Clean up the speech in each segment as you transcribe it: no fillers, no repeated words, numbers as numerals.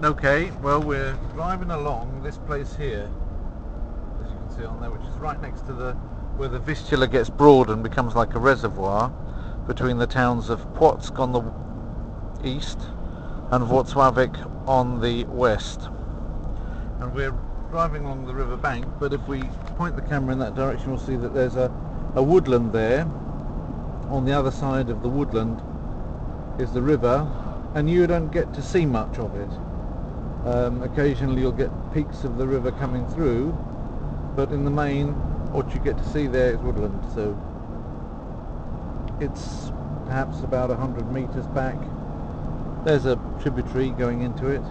Okay, well, we're driving along this place here, as you can see on there, which is right next to where the Vistula gets broad and becomes like a reservoir, between the towns of Plonsk on the east and Wloclawek on the west. And we're driving along the river bank, but if we point the camera in that direction, we'll see that there's a woodland there. On the other side of the woodland is the river, and you don't get to see much of it. Occasionally you'll get peaks of the river coming through, but in the main what you get to see there is woodland. So it's perhaps about 100 meters back. There's a tributary going into it.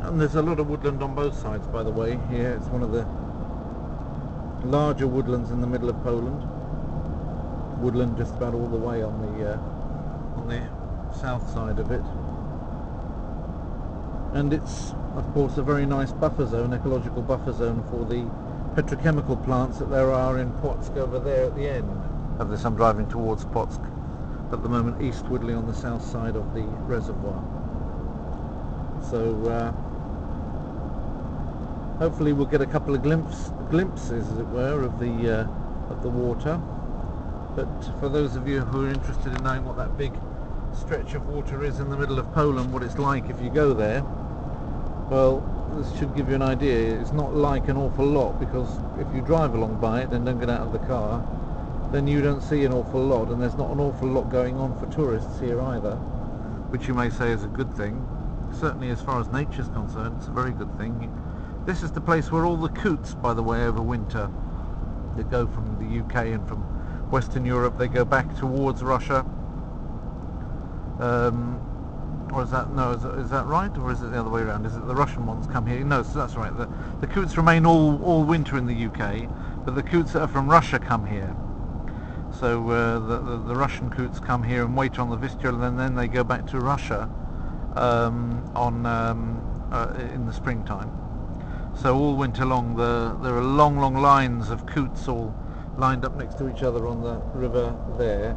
And there's a lot of woodland on both sides, by the way. Here it's one of the larger woodlands in the middle of Poland. Woodland just about all the way on the south side of it, and it's of course a very nice buffer zone, ecological buffer zone for the petrochemical plants that there are in Plonsk over there at the end of this. I'm driving towards Plonsk at the moment, eastwardly on the south side of the reservoir. So hopefully we'll get a couple of glimpses, as it were, of the water. But for those of you who are interested in knowing what that big stretch of water is in the middle of Poland, what it's like if you go there, well, this should give you an idea. It's not like an awful lot, because if you drive along by it and don't get out of the car, then you don't see an awful lot, and there's not an awful lot going on for tourists here either, which you may say is a good thing. Certainly as far as nature's concerned, it's a very good thing. This is the place where all the coots, by the way, overwinter. They go from the UK and from Western Europe, they go back towards Russia. Or is that right, or is it the other way around? Is it the Russian ones come here? No, so that's right. The coots remain all winter in the UK, but the coots that are from Russia come here. So the Russian coots come here and wait on the Vistula, and then they go back to Russia in the springtime. So all winter long, there are long lines of coots all lined up next to each other on the river there.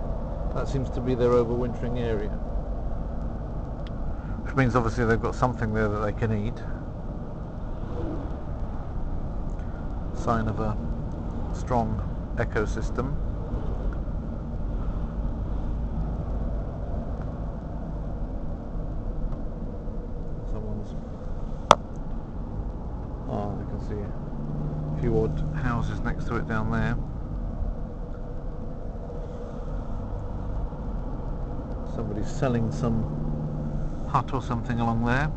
That seems to be their overwintering area, which means obviously they've got something there that they can eat. Sign of a strong ecosystem. I can see a few odd houses next to it down there. Somebody's selling some hut or something along there.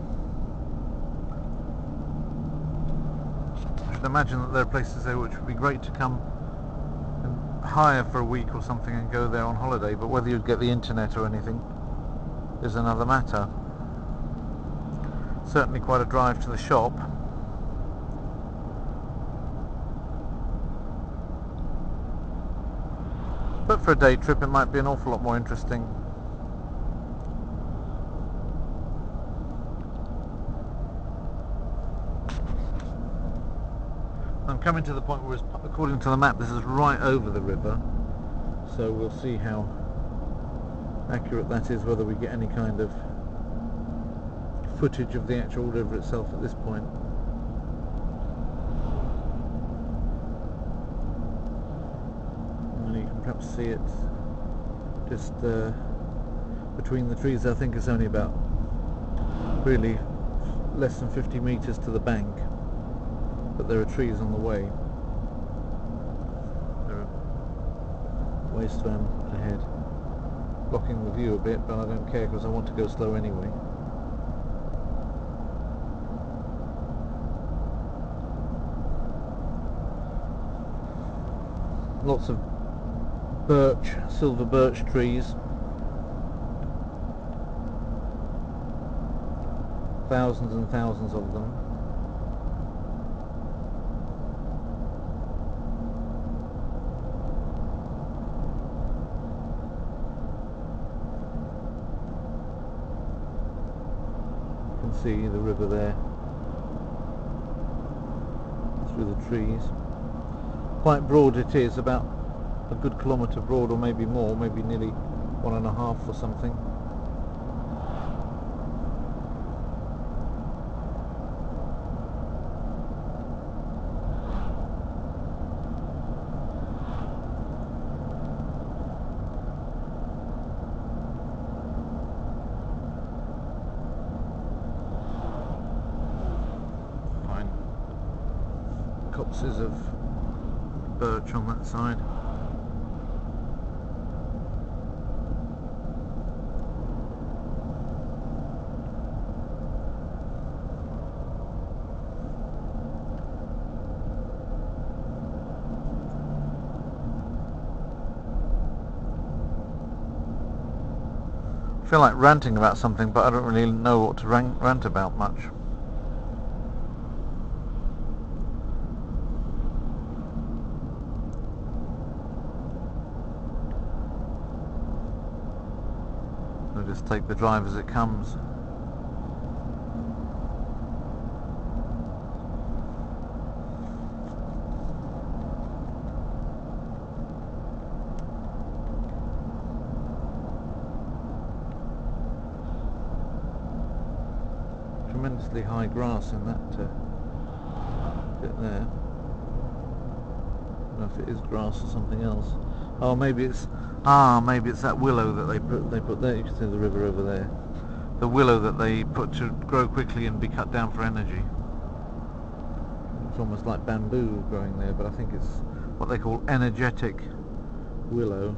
I should imagine that there are places there which would be great to come and hire for a week or something and go there on holiday, but whether you'd get the internet or anything is another matter. Certainly quite a drive to the shop. But for a day trip it might be an awful lot more interesting. I'm coming to the point where, according to the map, this is right over the river, so we'll see how accurate that is, whether we get any kind of footage of the actual river itself at this point. And you can perhaps see it just between the trees. I think it's only about really less than 50 meters to the bank, but there are trees on the way. There are wasteland ahead, blocking the view a bit, but I don't care because I want to go slow anyway. Lots of birch, silver birch trees. Thousands and thousands of them. can see the river there through the trees. Quite broad it is, about a good kilometre broad, or maybe more, maybe nearly 1.5 or something. Fine copses of birch on that side. I feel like ranting about something, but I don't really know what to rant about much. I'll just take the drive as it comes. Tremendously high grass in that bit there. I don't know if it is grass or something else. Oh, maybe it's that willow that they put there. You can see the river over there. The willow that they put to grow quickly and be cut down for energy. It's almost like bamboo growing there, but I think it's what they call energetic willow.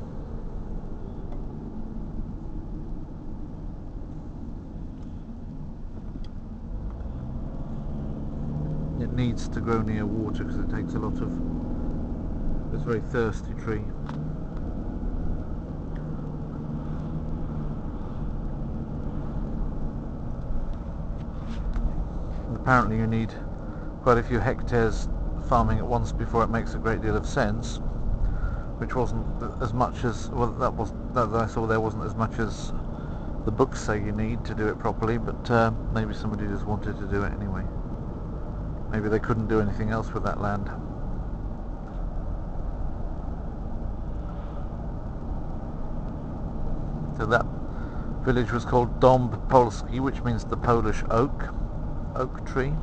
It needs to grow near water because it takes a lot of... It's a very thirsty tree. And apparently you need quite a few hectares farming at once before it makes a great deal of sense, which wasn't as much as... Well, that I saw there wasn't as much as the books say you need to do it properly, but maybe somebody just wanted to do it anyway. Maybe they couldn't do anything else with that land. So that village was called Dąb Polski, which means the Polish oak tree.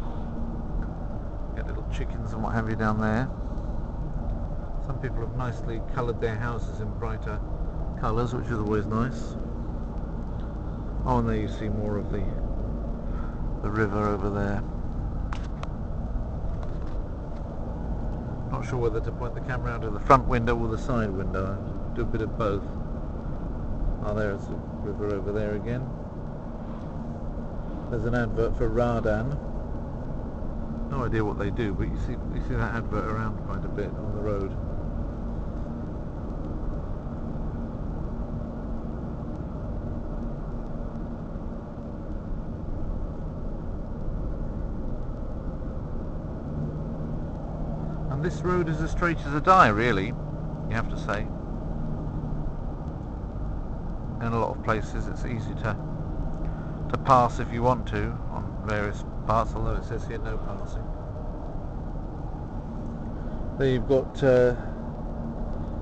Get little chickens and what have you down there. Some people have nicely coloured their houses in brighter colours, which is always nice. Oh, and there you see more of the river over there. Not sure whether to point the camera out of the front window or the side window. I'll do a bit of both. Oh, there's the river over there again. There's an advert for Radan. No idea what they do, but you see that advert around quite a bit on the road. And this road is as straight as a die, really, you have to say. In a lot of places it's easy to pass if you want to on various parts, although it says here no passing. There you've got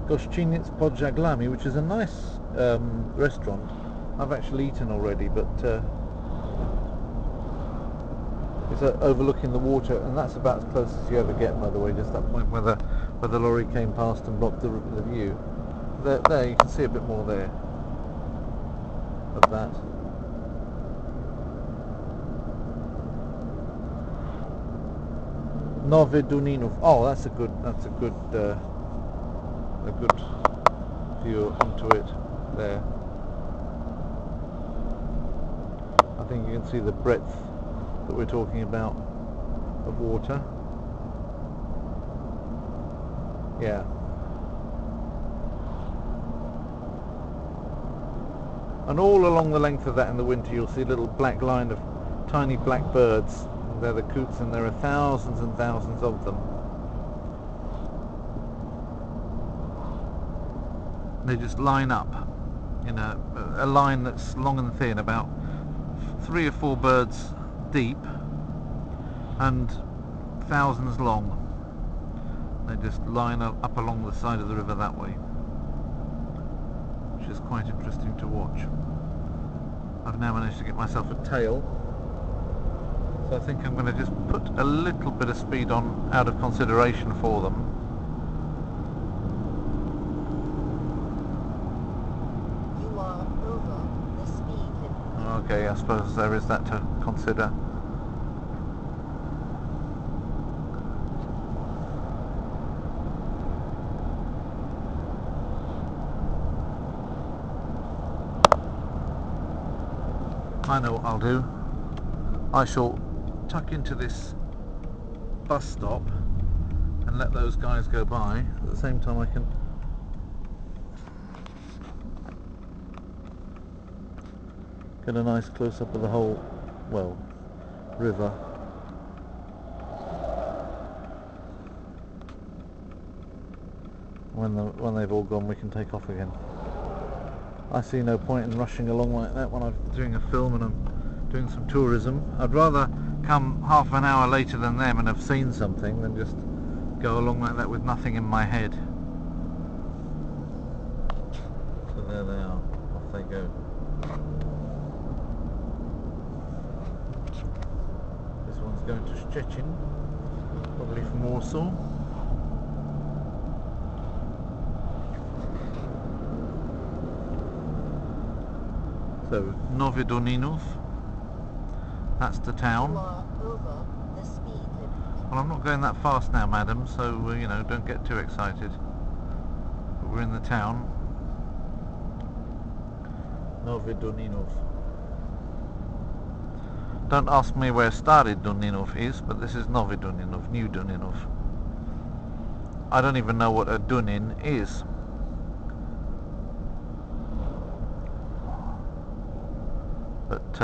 Gościniec pod Żaglami, which is a nice restaurant. I've actually eaten already, but it's overlooking the water, and that's about as close as you ever get, by the way, just that point where the lorry came past and blocked the view. There you can see a bit more there of that. Nowy Duninów. Oh, that's a good view onto it there. I think you can see the breadth that we're talking about of water. Yeah. And all along the length of that in the winter you'll see a little black line of tiny black birds. They're the coots, and there are thousands and thousands of them. They just line up in a line that's long and thin, about 3 or 4 birds deep and thousands long. They just line up along the side of the river that way, which is quite interesting to watch. I've now managed to get myself a tail, so I think I'm going to just put a little bit of speed on out of consideration for them. You are over the speed limit. Okay, I suppose there is that to consider. I know what I'll do. I shall tuck into this bus stop and let those guys go by. At the same time I can get a nice close-up of the whole, well, river. When they've all gone, we can take off again. I see no point in rushing along like that when I'm doing a film and I'm doing some tourism. I'd rather come half an hour later than them and have seen something than just go along like that with nothing in my head. So there they are, off they go. This one's going to Szczecin, probably from Warsaw. So, Nowy Duninów, that's the town. You are over the speed limit. Well, I'm not going that fast now, madam, so, you know, don't get too excited. But we're in the town. Nowy Duninów. Don't ask me where Stary Duninów is, but this is Nowy Duninów, New Duninów. I don't even know what a Dunin is. But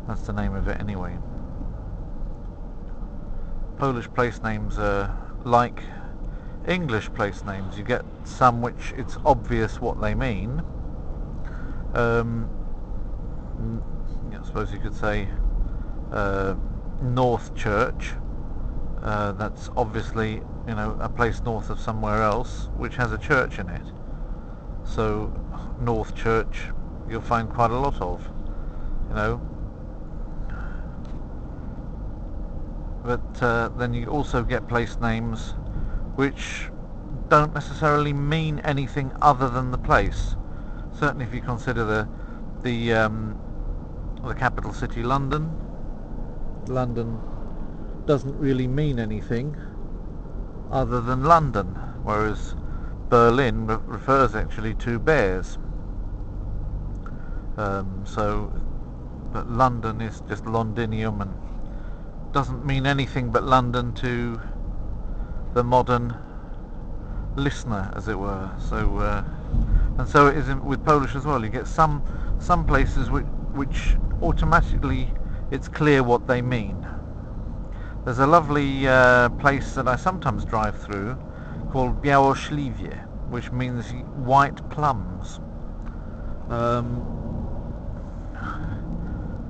that's the name of it anyway. Polish place names are like English place names. You get some which it's obvious what they mean. I suppose you could say North Church. That's obviously, you know, a place north of somewhere else which has a church in it. So North Church you'll find quite a lot of, you know. But then you also get place names which don't necessarily mean anything other than the place. Certainly if you consider the capital city, London. London doesn't really mean anything other than London, whereas Berlin refers actually to bears. But London is just Londinium and doesn't mean anything but London to the modern listener, as it were. So and so it is with Polish as well. You get some places which automatically it's clear what they mean. There's a lovely place that I sometimes drive through called Białośliwie, which means white plums,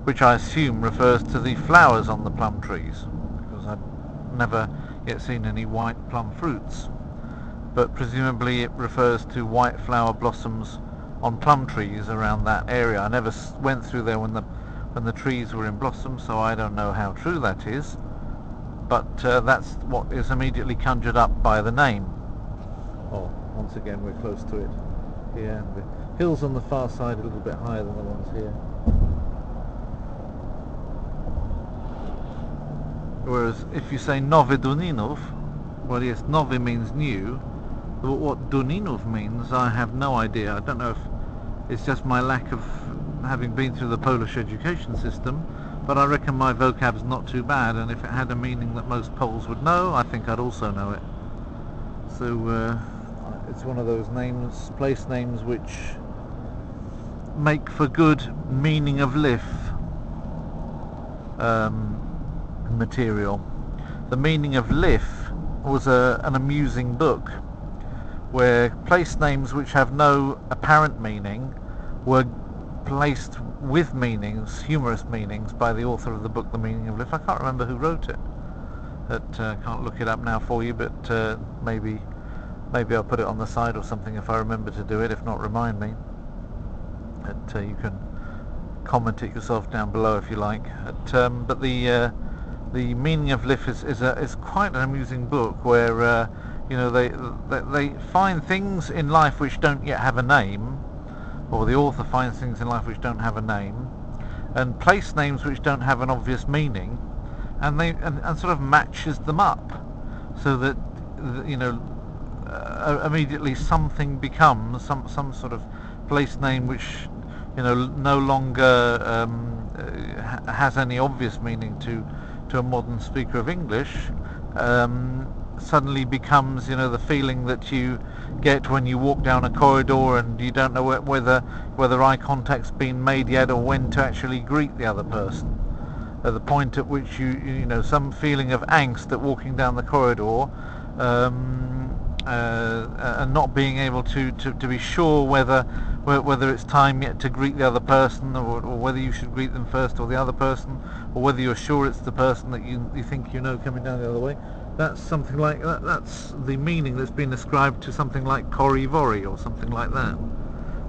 which I assume refers to the flowers on the plum trees, because I've never yet seen any white plum fruits, but presumably it refers to white flower blossoms on plum trees around that area. I never went through there when the trees were in blossom, so I don't know how true that is. But that's what is immediately conjured up by the name. Oh, once again we're close to it here. The hills on the far side a little bit higher than the ones here. Whereas if you say Nowy Duninów, well yes, Nowy means new, but what Duninów means I have no idea. I don't know if it's just my lack of having been through the Polish education system, but I reckon my vocab's not too bad, and if it had a meaning that most Poles would know, I think I'd also know it. So it's one of those names, place names, which make for good meaning of life material. The Meaning of Life was an amusing book where place names which have no apparent meaning were placed with meanings, humorous meanings, by the author of the book The Meaning of Life. I can't remember who wrote it. Can't look it up now for you, but maybe I'll put it on the side or something if I remember to do it. If not, remind me. You can comment it yourself down below if you like. But the Meaning of Life is quite an amusing book where they find things in life which don't yet have a name, or the author finds things in life which don't have a name, and place names which don't have an obvious meaning, and sort of matches them up, so that immediately something becomes some sort of place name which no longer has any obvious meaning to a modern speaker of English. Suddenly becomes the feeling that you get when you walk down a corridor and you don't know whether eye contact's been made yet or when to actually greet the other person. At the point at which you some feeling of angst at walking down the corridor, and not being able to be sure whether it's time yet to greet the other person, or whether you should greet them first or the other person, or whether you're sure it's the person that you think coming down the other way. That's something like that. That's the meaning that's been ascribed to something like Corrie or something like that.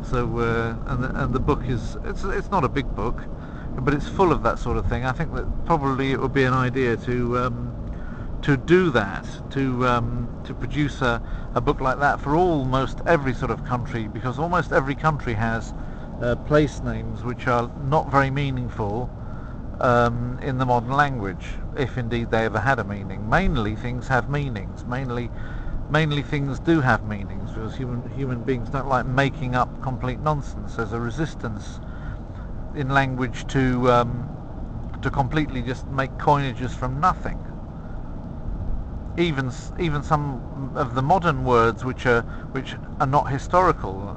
So and the book it's not a big book, but it's full of that sort of thing. I think that probably it would be an idea to do that, to produce a book like that for almost every sort of country, because almost every country has place names which are not very meaningful in the modern language, if indeed they ever had a meaning. Mainly things have meanings. Mainly things do have meanings, because human beings don't like making up complete nonsense. There's a resistance in language to completely just make coinages from nothing. Even some of the modern words which are not historical,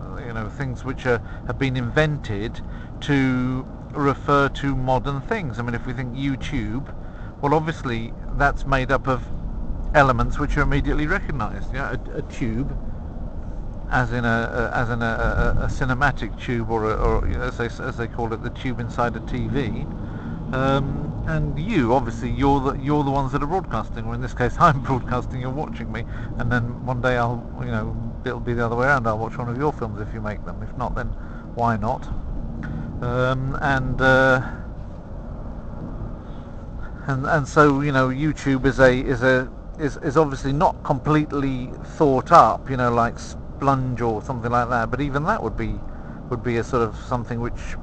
things which have been invented to refer to modern things. I mean, if we think YouTube, well, obviously that's made up of elements which are immediately recognized. A tube, as in a cinematic tube, or as they call it, the tube inside a TV. And obviously you're the ones that are broadcasting, or in this case I'm broadcasting, you're watching me, and then one day it'll be the other way around. I'll watch one of your films if you make them. If not, then why not? And so YouTube is obviously not completely thought up, like Splunge or something like that. But even that would be a sort of something which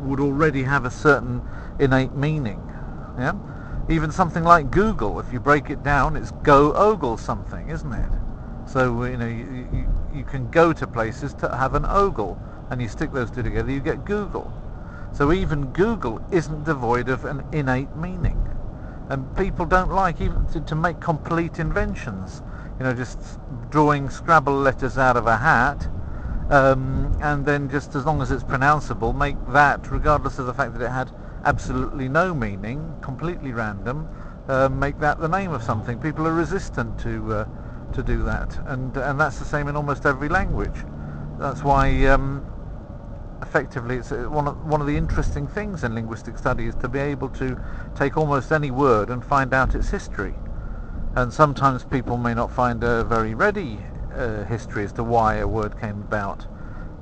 would already have a certain innate meaning. Yeah. Even something like Google, if you break it down, it's go ogle something, isn't it? So you can go to places to have an ogle, and you stick those two together, you get Google. So even Google isn't devoid of an innate meaning, and people don't like even to make complete inventions. Just drawing Scrabble letters out of a hat, and then just as long as it's pronounceable, make that, regardless of the fact that it had absolutely no meaning, completely random, make that the name of something. People are resistant to do that, and that's the same in almost every language. That's why effectively it's one of the interesting things in linguistic study is to be able to take almost any word and find out its history. And sometimes people may not find a very ready history as to why a word came about,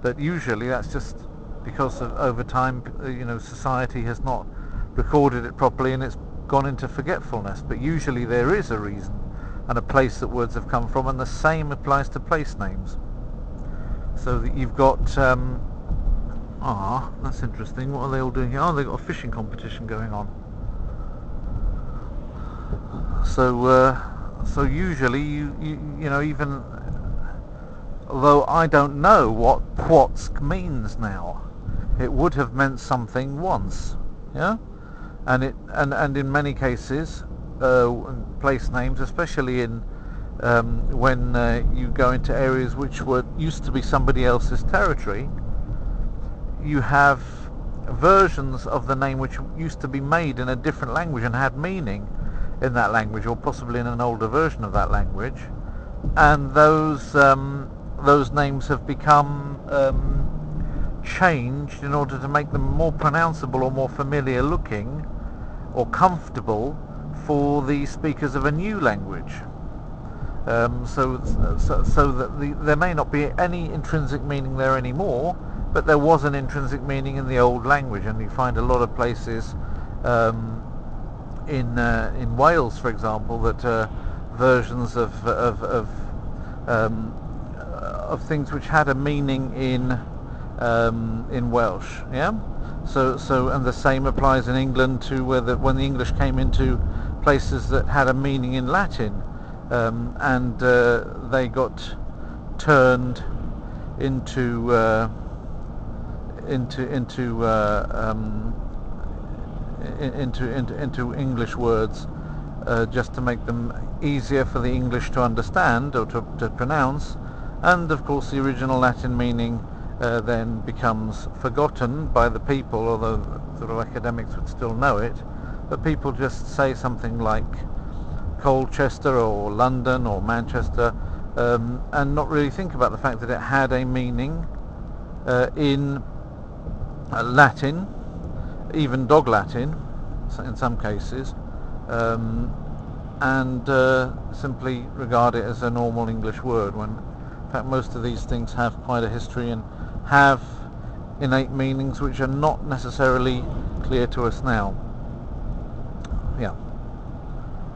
but usually that's just because over time society has not recorded it properly and it's gone into forgetfulness. But usually there is a reason and a place that words have come from, and the same applies to place names. So that you've got that's interesting. What are they all doing here? They've got a fishing competition going on. So usually you even although I don't know what Plonsk means now, it would have meant something once, and in many cases place names, especially in when you go into areas which used to be somebody else's territory, you have versions of the name which used to be made in a different language and had meaning in that language, or possibly in an older version of that language, and those names have become changed in order to make them more pronounceable or more familiar looking or comfortable for the speakers of a new language. So that there may not be any intrinsic meaning there anymore, but there was an intrinsic meaning in the old language, and you find a lot of places in Wales, for example, that versions of things which had a meaning in Welsh, yeah. So and the same applies in England to when the English came into places that had a meaning in Latin, and they got turned into English words, just to make them easier for the English to understand or to pronounce, and of course the original Latin meaning then becomes forgotten by the people, although sort of academics would still know it, but people just say something like Colchester or London or Manchester, and not really think about the fact that it had a meaning in Latin, even Dog Latin in some cases, and simply regard it as a normal English word, when in fact most of these things have quite a history and have innate meanings which are not necessarily clear to us now. Yeah,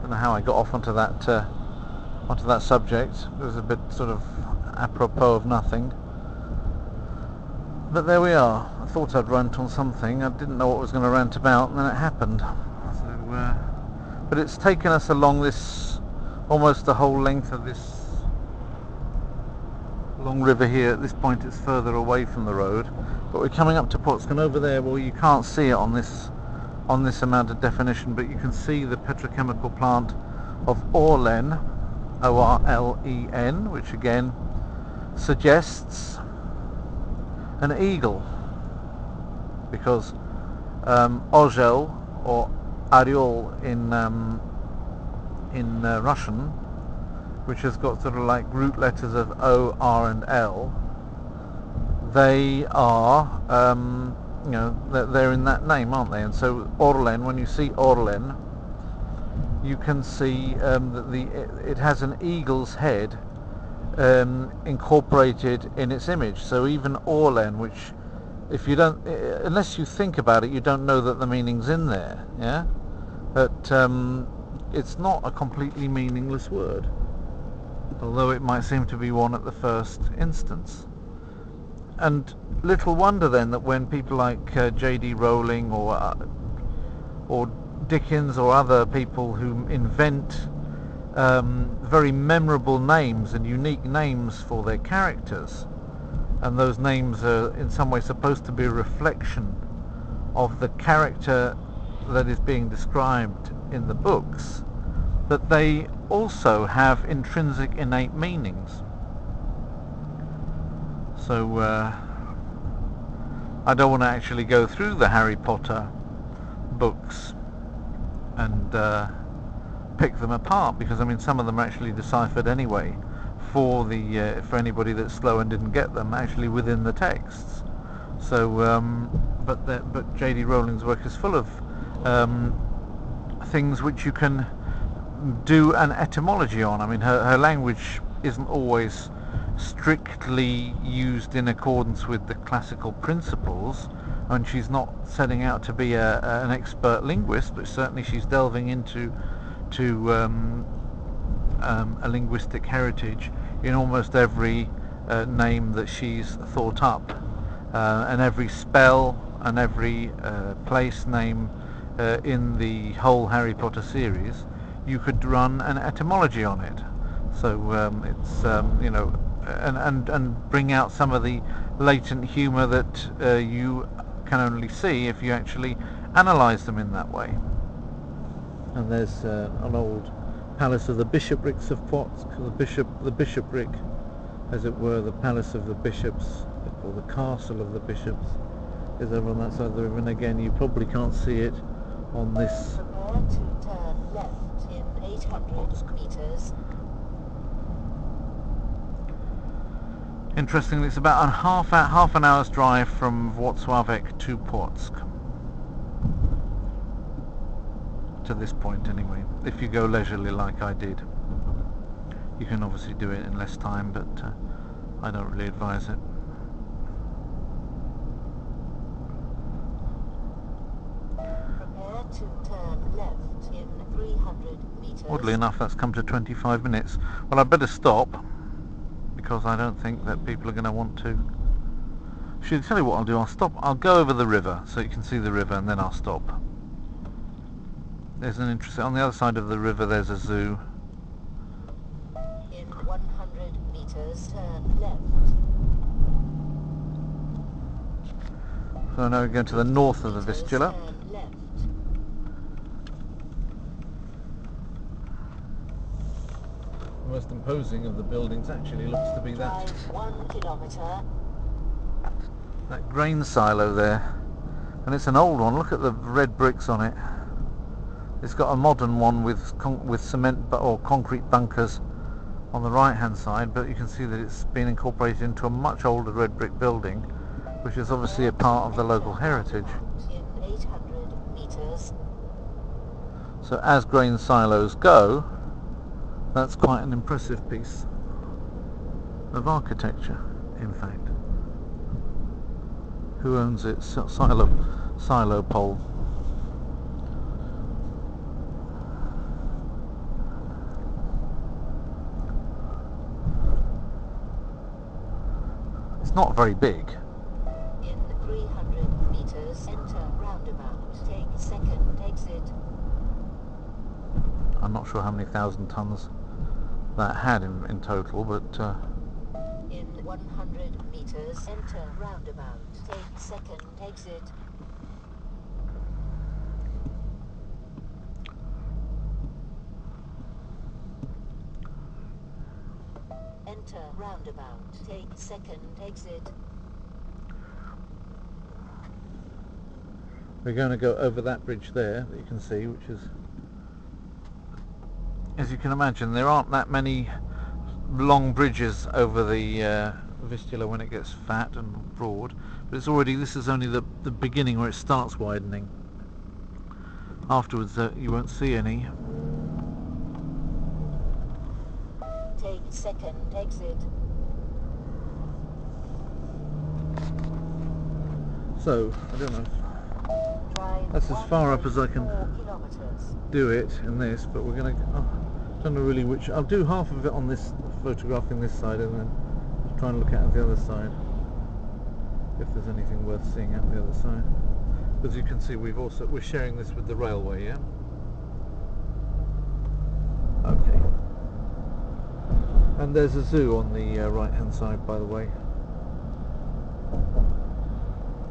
don't know how I got off onto that subject. It was a bit sort of apropos of nothing, but there we are. I thought I'd rant on something. I didn't know what I was going to rant about, and then it happened. So, but it's taken us along this, almost the whole length of this long river here. At this point it's further away from the road, but we're coming up to Plonsk, and over there, well, you can't see it on this amount of definition, but you can see the petrochemical plant of Orlen, O-R-L-E-N, which again suggests an eagle, because Orzel or Ariol in Russian, which has got sort of like root letters of O, R and L, they are they're in that name, aren't they? And so Orlen, when you see Orlen, you can see that it has an eagle's head incorporated in its image. So even Orlen, which, if you don't, unless you think about it, you don't know that the meaning's in there, yeah. But it's not a completely meaningless word, although it might seem to be one at the first instance. And little wonder then that when people like J.D. Rowling or Dickens or other people who invent very memorable names and unique names for their characters, and those names are in some way supposed to be a reflection of the character that is being described in the books, that they also have intrinsic innate meanings. So I don't want to actually go through the Harry Potter books and pick them apart, because I mean some of them are actually deciphered anyway for anybody that's slow and didn't get them, actually within the texts. So but J.D. Rowling's work is full of things which you can do an etymology on. I mean her language isn't always strictly used in accordance with the classical principles, and she's not setting out to be an expert linguist, but certainly she's delving into a linguistic heritage in almost every name that she's thought up, and every spell and every place name in the whole Harry Potter series. You could run an etymology on it. So it's and bring out some of the latent humour that you can only see if you actually analyse them in that way. And there's an old palace of the bishoprics of Plonsk, the bishopric, as it were, the palace of the bishops, or the castle of the bishops, is over on that side of the river. And again, you probably can't see it on this. Prepare to turn left in 800 meters. Interestingly, it's about half an hour's drive from Wloclawek to Plonsk. To this point anyway, if you go leisurely like I did. You can obviously do it in less time, but I don't really advise it. Prepare to turn left in 300 meters. Oddly enough, that's come to 25 minutes. Well, I'd better stop, because I don't think that people are going to want to. Should I tell you what I'll do? I'll stop. I'll go over the river so you can see the river, and then I'll stop. There's an interesting. On the other side of the river, there's a zoo. In 100 meters, turn left. So now we're going to the north of the Vistula. Turn left. The most imposing of the buildings actually looks to be that. Drive 1 kilometer. That grain silo there, and it's an old one. Look at the red bricks on it. It's got a modern one with cement or concrete bunkers on the right hand side, but you can see that it's been incorporated into a much older red brick building, which is obviously a part of the local heritage. In 800 meters. So as grain silos go, that's quite an impressive piece of architecture, in fact. Who owns it? Silo pole. It's not very big. In 300 meters, enter roundabout. Take second exit. I'm not sure how many thousand tons that had in total, but In 100 meters, enter roundabout. Take second exit. Enter roundabout. Take second exit. we're going to go over that bridge there that you can see, which is, as you can imagine, there aren't that many long bridges over the Vistula when it gets fat and broad, but it's already, this is only the beginning where it starts widening. Afterwards you won't see any. Take second exit. So, I don't know, Drive that's as far up as I can 4 kilometers. do it in this, but we're going to, don't know really which, I'll do half of it on this, photographing this side, and then try and look at the other side, if there's anything worth seeing out the other side. As you can see, we're sharing this with the railway, yeah? Okay. And there's a zoo on the right hand side, by the way.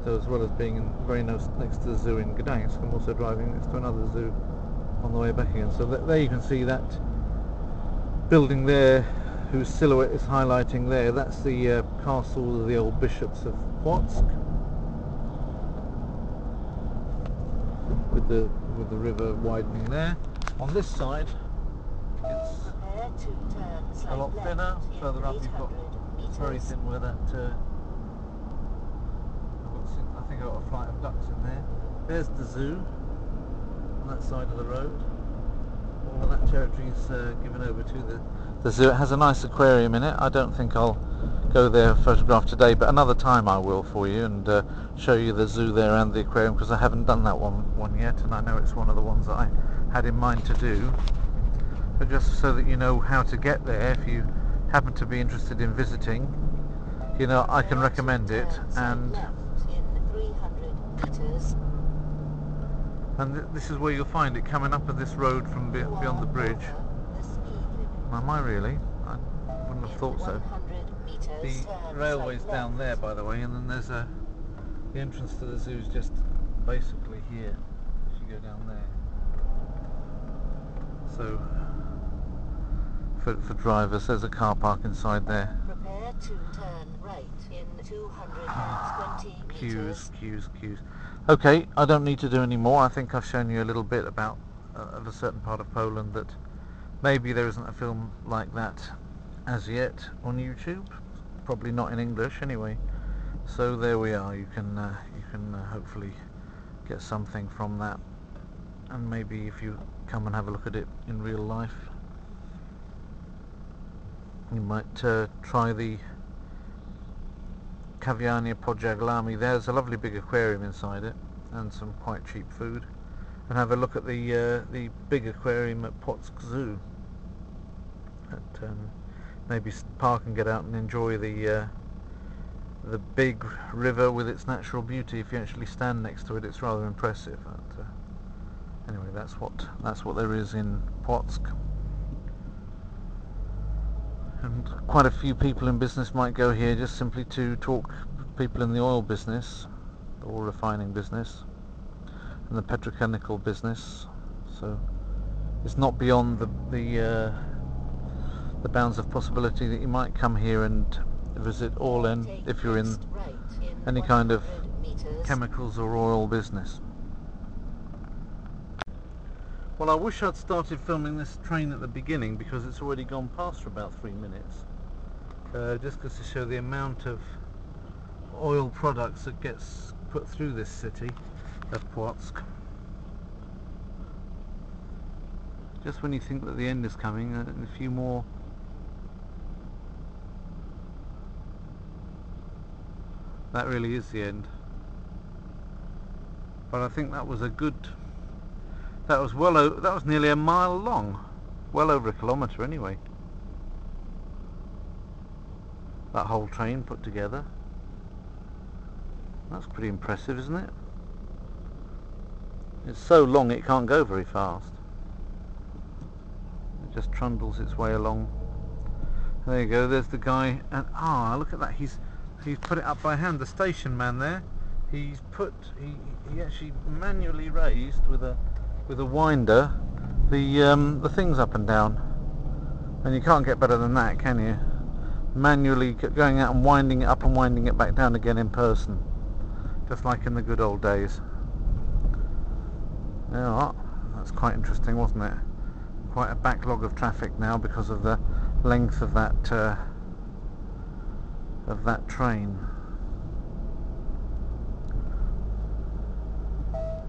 So as well as being very next to the zoo in Gdansk, I'm also driving next to another zoo on the way back again. So there you can see that building there, whose silhouette is highlighting there. That's the castle of the old bishops of Plonsk, with the river widening there. On this side, it's Prepare to turn a side lot left thinner. in Further up, you've got 800 it's very meters. thin where that. I think I've got a flight of ducks in there. There's the zoo on that side of the road. All of that territory is given over to the zoo. It has a nice aquarium in it. I don't think I'll go there photograph today, but another time I will for you and show you the zoo there and the aquarium, because I haven't done that one yet, and I know it's one of the ones that I had in mind to do. But just so that you know how to get there, if you happen to be interested in visiting, you know, I can recommend it. And this is where you'll find it, coming up at this road from beyond the bridge. Am I really? I wouldn't have thought so. The railway's down there, by the way, and then there's the entrance to the zoo's just basically here, as you go down there. So for drivers, there's a car park inside there. Prepare to turn right in 220 meters. Queues. Okay, I don't need to do any more. I think I've shown you a little bit about of a certain part of Poland that maybe there isn't a film like that as yet on YouTube. probably not in English anyway. So there we are. You can hopefully get something from that, and maybe if you come and have a look at it in real life, you might try the Kaviarnia Podjaglami. There's a lovely big aquarium inside it, and some quite cheap food. And have a look at the big aquarium at Plonsk Zoo. Maybe park and get out and enjoy the big river with its natural beauty. If you actually stand next to it, it's rather impressive. But, anyway, that's what there is in Plonsk. And quite a few people in business might go here just simply to talk to people in the oil business, the oil refining business, and the petrochemical business. So it's not beyond the bounds of possibility that you might come here and visit Orlen if you're in any kind of chemicals or oil business. Well, I wish I'd started filming this train at the beginning, because it's already gone past for about 3 minutes. Just because to show the amount of oil products that gets put through this city of Plonsk. Just when you think that the end is coming, a few more that really is the end. But I think that was a good, that was nearly a mile long, well over a kilometre anyway, that whole train put together. That's pretty impressive, isn't it? It's so long it can't go very fast. It just trundles its way along. There you go, there's the guy, and look at that, he's put it up by hand, the station man there. He actually manually raised with a winder the things up and down, and you can't get better than that, can you? Manually going out and winding it up and winding it back down again in person, just like in the good old days. Yeah, that's quite interesting, wasn't it? Quite a backlog of traffic now because of the length of that train.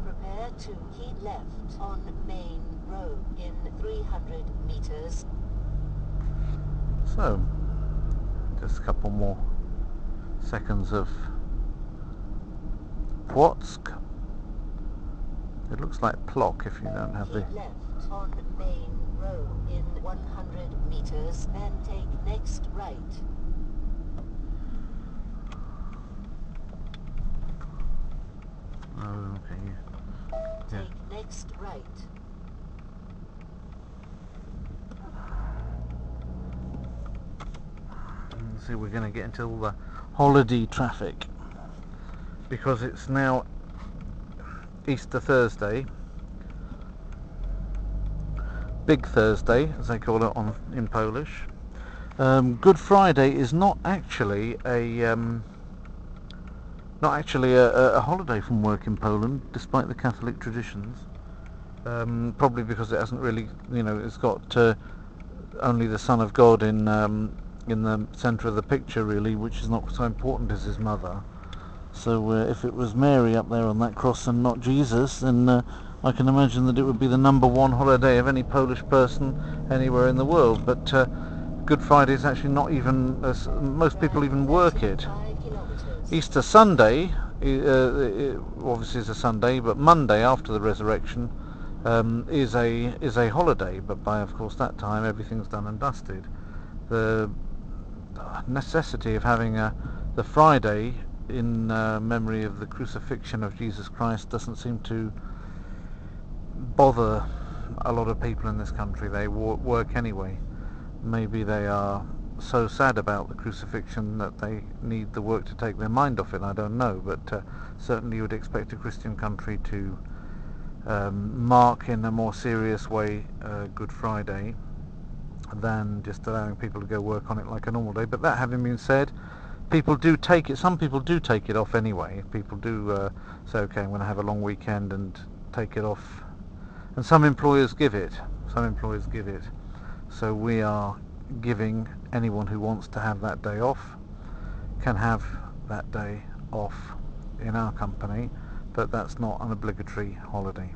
Prepare to keep left on main road in 300 meters. So, just a couple more seconds of Plonsk. It looks like Plok if you don't have the... Keep left on main road in 100 meters, then take next right. Oh, okay. Yeah. Take next right. See, we're going to get into all the holiday traffic, because it's now Easter Thursday, Big Thursday as they call it in Polish. Good Friday is not actually a holiday from work in Poland, despite the Catholic traditions. Probably because it hasn't really, it's got only the Son of God in the centre of the picture, really, which is not so important as his mother. So if it was Mary up there on that cross and not Jesus, then I can imagine that it would be the #1 holiday of any Polish person anywhere in the world. But Good Friday is actually not even, most people even work it. Easter Sunday obviously is a Sunday, but Monday after the resurrection is a holiday. But by, of course, that time everything's done and dusted. The necessity of having the Friday in memory of the crucifixion of Jesus Christ doesn't seem to bother a lot of people in this country. They work anyway. Maybe they are so sad about the crucifixion that they need the work to take their mind off it, I don't know, but certainly you would expect a Christian country to mark in a more serious way Good Friday than just allowing people to go work on it like a normal day. But that having been said, people do take it, some people do take it off anyway. People do say, okay, I'm going to have a long weekend and take it off, and some employers give it. So we are giving anyone who wants to have that day off can have that day off in our company, but that's not an obligatory holiday.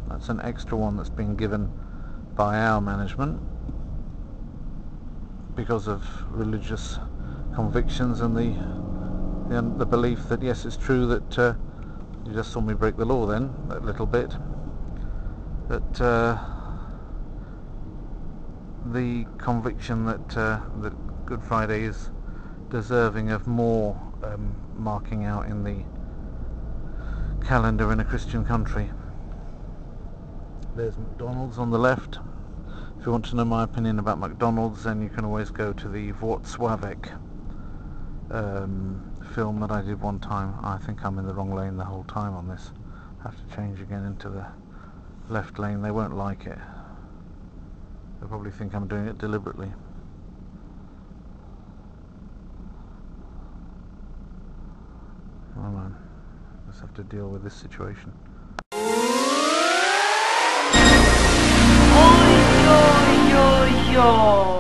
That's an extra one that's been given by our management because of religious convictions and the belief that yes, it's true that you just saw me break the law then a little bit, but the conviction that Good Friday is deserving of more marking out in the calendar in a Christian country. There's McDonald's on the left. If you want to know my opinion about McDonald's, then you can always go to the Wloclawek film that I did one time. I think I'm in the wrong lane the whole time on this. I have to change again into the left lane. They won't like it. They'll probably think I'm doing it deliberately. Oh man, just have to deal with this situation. Oi, oi, oi, oi.